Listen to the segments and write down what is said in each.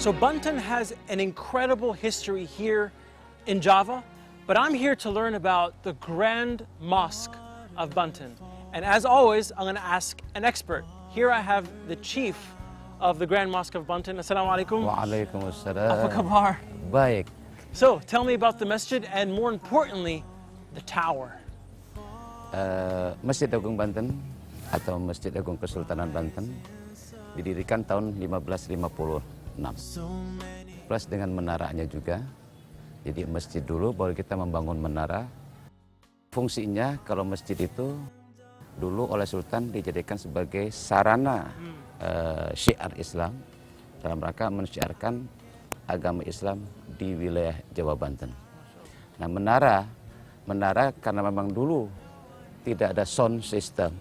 So Banten has an incredible history here in Java, but I'm here to learn about the Grand Mosque of Banten. And as always, I'm going to ask an expert. Here I have the chief of the Grand Mosque of Banten. Assalamualaikum. Waalaikumsalam. Apa kabar? Baik. So tell me about the masjid and more importantly, the tower. Masjid Agung Banten atau Masjid Agung Kesultanan Banten didirikan tahun 1556. Plus dengan menaranya juga. Jadi masjid dulu baru kita membangun menara. Fungsinya kalau masjid itu dulu oleh Sultan dijadikan sebagai sarana syiar Islam dalam rangka mensyiarkan agama Islam di wilayah Jawa Banten. Nah, menara karena memang dulu tidak ada sound system,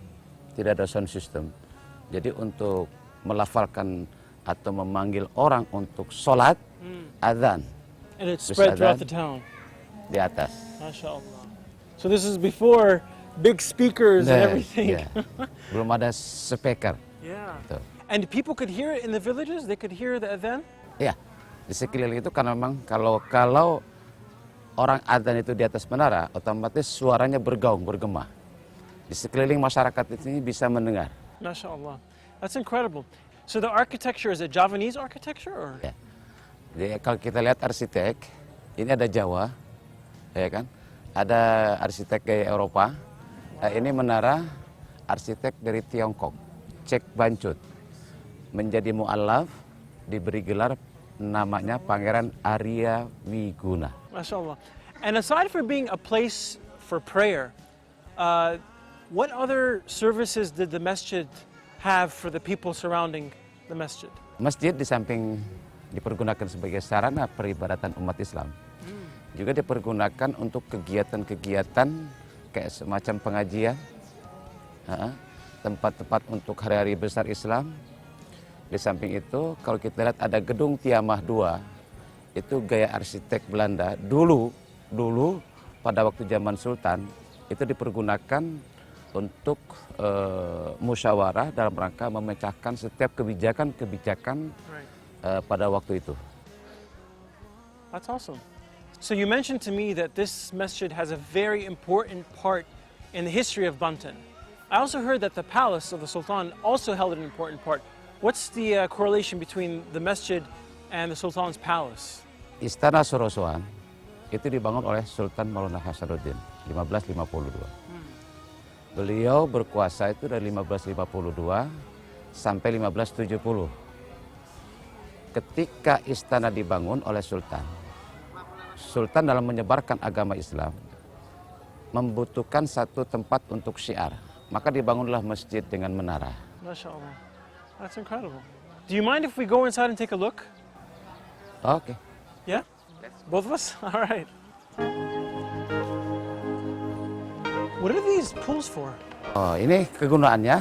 jadi untuk melafalkan atau memanggil orang untuk sholat, azan. And it spread throughout the town. Di atas. Masya Allah. So this is before big speakers and everything. Yeah. Belum ada speaker. Yeah. Tuh. And people could hear it in the villages? They could hear the adhan? Ya, di sekeliling itu karena memang kalau orang adzan itu di atas menara, otomatis suaranya bergaung, bergema. Di sekeliling masyarakat ini bisa mendengar. Masya Allah. That's incredible. So the architecture, is it Javanese architecture? Or? Ya. Jadi kalau kita lihat arsitek, ini ada Jawa, ya kan? Ada arsitek gaya Eropa. Ini menara arsitek dari Tiongkok, Cek Bancut. Menjadi mu'allaf, diberi gelar namanya Pangeran Arya Wiguna. Masya Allah. And aside from being a place for prayer, what other services did the masjid have for the people surrounding the masjid? Masjid di samping dipergunakan sebagai sarana peribadatan umat Islam, juga dipergunakan untuk kegiatan-kegiatan kayak semacam pengajian, tempat-tempat untuk hari-hari besar Islam. Di samping itu, kalau kita lihat ada gedung Tiamah II, itu gaya arsitek Belanda. Dulu pada waktu zaman Sultan, itu dipergunakan untuk musyawarah dalam rangka memecahkan setiap kebijakan pada waktu itu. That's awesome. So you mentioned to me that this masjid has a very important part in the history of Banten. I also heard that the palace of the Sultan also held an important part. What's the correlation between the masjid and the Sultan's palace? Istana Sorosoan itu dibangun oleh Sultan Maulana Hasanuddin 1552. Beliau berkuasa itu dari 1552 sampai 1570. Ketika istana dibangun oleh Sultan dalam menyebarkan agama Islam membutuhkan satu tempat untuk syiar. Maka dibangunlah masjid dengan menara. Masya Allah. That's incredible. Do you mind if we go inside and take a look? Oke. Yeah? Both of us? All right. What are these pools for? Oh, ini kegunaannya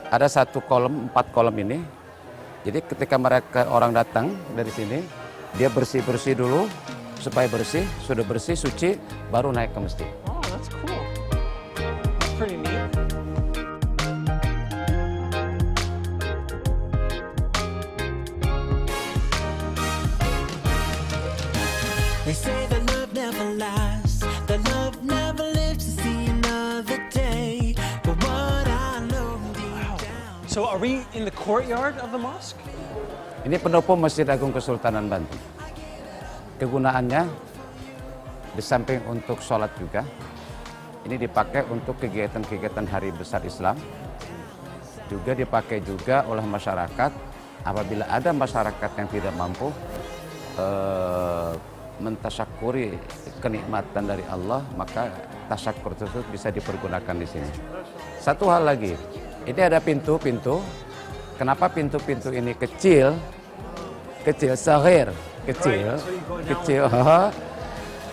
ada 1 kolom, 4 kolom ini. Jadi ketika orang datang dari sini, dia bersih-bersih dulu supaya bersih, sudah bersih, suci, baru naik ke masjid. Oh, that's cool. That's pretty neat. They say that love never lasts, that love never lives to see another day. But what I know deep down. So are we in the courtyard of the mosque? Ini pendopo Masjid Agung Kesultanan Banten. Kegunaannya di samping untuk sholat juga, ini dipakai untuk kegiatan-kegiatan hari besar Islam. Juga dipakai juga oleh masyarakat apabila ada masyarakat yang tidak mampu mentasyakuri kenikmatan dari Allah, maka tasyakur tersebut bisa dipergunakan di sini. Satu hal lagi, ini ada pintu-pintu. Kenapa pintu-pintu ini kecil, sahir, kecil.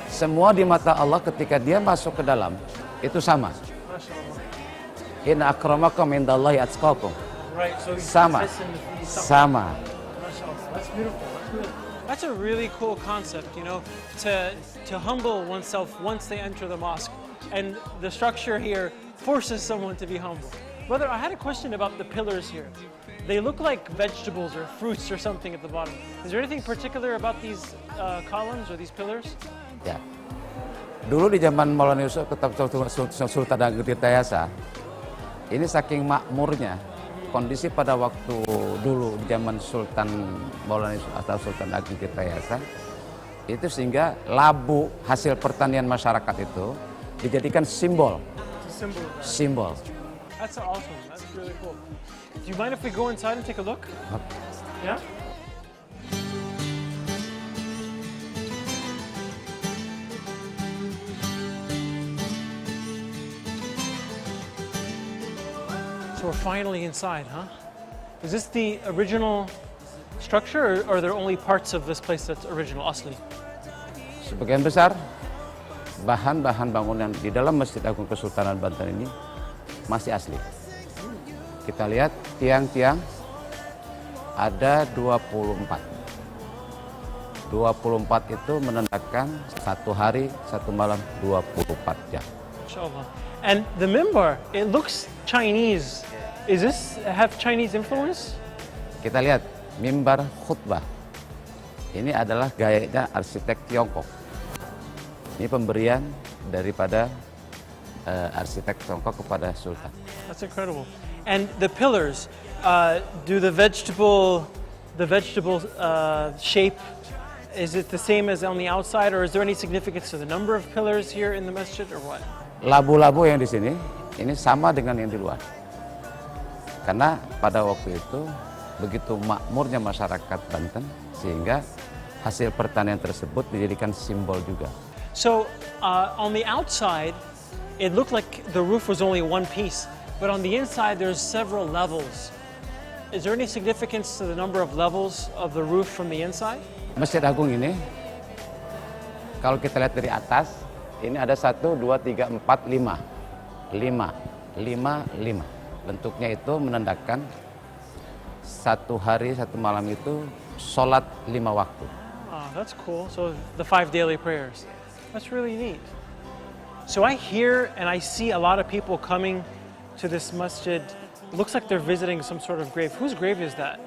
Semua di mata Allah ketika dia masuk ke dalam itu sama. Inna akramakum indallahi atqakum. Sama. That's beautiful. That's a really cool concept, you know, to humble oneself once they enter the mosque. And the structure here forces someone to be humble. Brother, I had a question about the pillars here. They look like vegetables or fruits or something at the bottom. Is there anything particular about these columns or these pillars? Ya. Dulu di zaman Maulana Yusuf Kitab Sultan Agung Tirtayasa, ini saking makmurnya kondisi pada waktu dulu di zaman Sultan Maulana Yusuf atau Sultan Agung Tirtayasa, itu sehingga labu hasil pertanian masyarakat itu dijadikan simbol. It's a symbol of that. Simbol. That's awesome. That's really cool. Do you mind if we go inside and take a look? Yeah? So we're finally inside, huh? Is this the original structure, or are there only parts of this place that's original, asli? Sebagian besar bahan-bahan bangunan di dalam Masjid Agung Kesultanan Banten ini masih asli. Kita lihat tiang-tiang ada 24. 24 itu menandakan satu hari, satu malam, 24 jam. Inshallah. And the mimbar, it looks Chinese. Is this have Chinese influence? Kita lihat mimbar khutbah. Ini adalah gayanya arsitek Tiongkok. Ini pemberian daripada arsitek Tiongkok kepada Sultan. That's incredible. And the pillars, do the vegetable shape, is it the same as on the outside, or is there any significance to the number of pillars here in the masjid, or what? Labu-labu yang di sini, ini sama dengan yang di luar. Karena pada waktu itu begitu makmurnya masyarakat Banten, sehingga hasil pertanian tersebut dijadikan simbol juga. So on the outside, it looked like the roof was only one piece, but on the inside there's several levels. Is there any significance to the number of levels of the roof from the inside? Masjid Agung ini, kalau kita lihat dari atas, ini ada 1, 2, 3, 4, 5. 5. Bentuknya itu menandakan satu hari, satu malam itu sholat 5 waktu. Oh, that's cool. So the 5 daily prayers. That's really neat. So I hear and I see a lot of people coming to this masjid. It looks like they're visiting some sort of grave. Whose grave is that?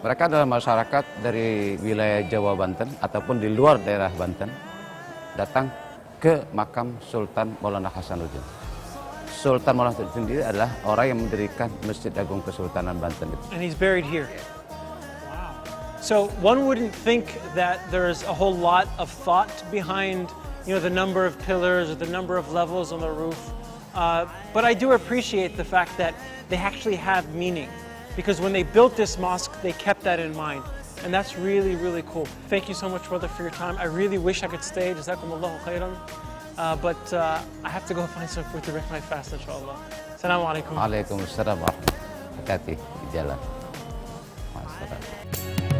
Mereka adalah masyarakat dari wilayah Jawa Banten ataupun di luar daerah Banten datang ke makam Sultan Maulana Hasanuddin. Sultan Maulana Hasanuddin sendiri adalah orang yang mendirikan Masjid Agung Kesultanan Banten itu. And he's buried here. Wow. So one wouldn't think that there's a whole lot of thought behind, the number of pillars or the number of levels on the roof. But I do appreciate the fact that they actually have meaning. Because when they built this mosque, they kept that in mind. And that's really, really cool. Thank you so much, brother, for your time. I really wish I could stay. Jazakumullahu khairan. But I have to go find some food to break my fast, inshallah. Assalamu alaikum. Waalaikumsalam warahmatullahi wabarakatuh. Hati-hati di jalan. Masyarakat.